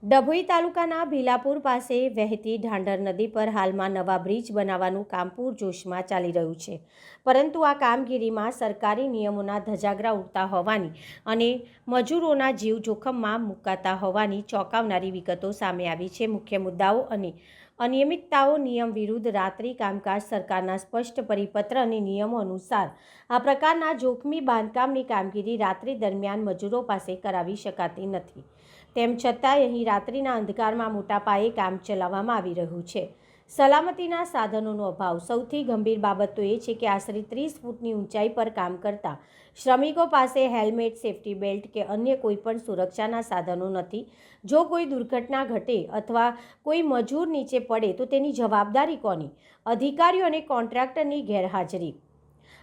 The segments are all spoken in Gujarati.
ડભોઈ તાલુકાના ભીલાપુર પાસે વહેતી ઢાંઢર નદી પર હાલમાં નવા બ્રિજ બનાવવાનું કામ પૂરજોશમાં ચાલી રહ્યું છે, પરંતુ આ કામગીરીમાં સરકારી નિયમોના ધજાગરા ઉડતા હોવાની અને મજૂરોના જીવ જોખમમાં મુકાતા હોવાની ચોંકાવનારી વિગતો સામે આવી છે। મુખ્ય મુદ્દાઓ અને અનિયમિતતાઓ નિયમ વિરુદ્ધ રાત્રિ કામકાજ સરકારના સ્પષ્ટ પરિપત્ર અને નિયમો અનુસાર આ પ્રકારના જોખમી બાંધકામની કામગીરી રાત્રિ દરમિયાન મજૂરો પાસે કરાવી શકાતી નથી। તેમ છતાં અહીં રાત્રિના અંધકારમાં મોટા પાયે કામ ચલાવવામાં આવી રહ્યું છે। સલામતીના સાધનોનો અભાવ। સૌથી ગંભીર બાબત તો એ છે કે આશરે 30 ફૂટની ઊંચાઈ પર કામ કરતા શ્રમિકો પાસે હેલ્મેટ, સેફ્ટી બેલ્ટ કે અન્ય કોઈપણ સુરક્ષાના સાધનો નથી। જો કોઈ દુર્ઘટના ઘટે અથવા કોઈ મજૂર નીચે પડે તો તેની જવાબદારી કોની? અધિકારીઓ અને કોન્ટ્રાક્ટરની ગેરહાજરી।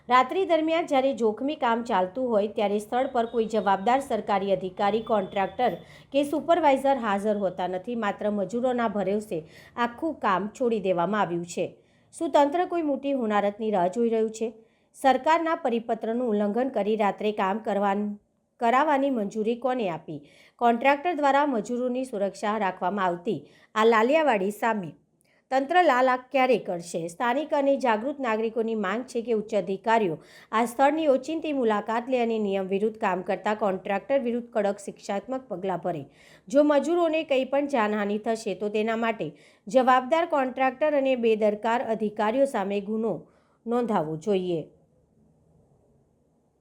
રાત્રિ દરમિયાન જ્યારે જોખમી કામ ચાલતું હોય ત્યારે સ્થળ પર કોઈ જવાબદાર સરકારી અધિકારી, કોન્ટ્રાક્ટર કે સુપરવાઇઝર હાજર હોતા નથી। માત્ર મજૂરોના ભરોસે આખું કામ છોડી દેવામાં આવ્યું છે। શું તંત્ર કોઈ મોટી હોનારતની રાહ જોઈ રહ્યું છે? સરકારના પરિપત્રનું ઉલ્લંઘન કરી રાત્રે કામ કરાવવાની મંજૂરી કોને આપી? કોન્ટ્રાક્ટર દ્વારા મજૂરોની સુરક્ષા રાખવામાં આવતી આ લાલિયાવાડી સામે તંત્ર લાલ આંખ ક્યારે કરશે? સ્થાનિક અને જાગૃત નાગરિકોની માંગ છે કે ઉચ્ચ અધિકારીઓ આ સ્થળની ઓચિંતી મુલાકાત લે અને નિયમ વિરુદ્ધ કામ કરતા કોન્ટ્રાક્ટર વિરુદ્ધ કડક શિક્ષાત્મક પગલાં ભરે। જો મજૂરોને કંઈ પણ જાનહાનિ થશે તો તેના માટે જવાબદાર કોન્ટ્રાક્ટર અને બેદરકાર અધિકારીઓ સામે ગુનો નોંધાવવો જોઈએ।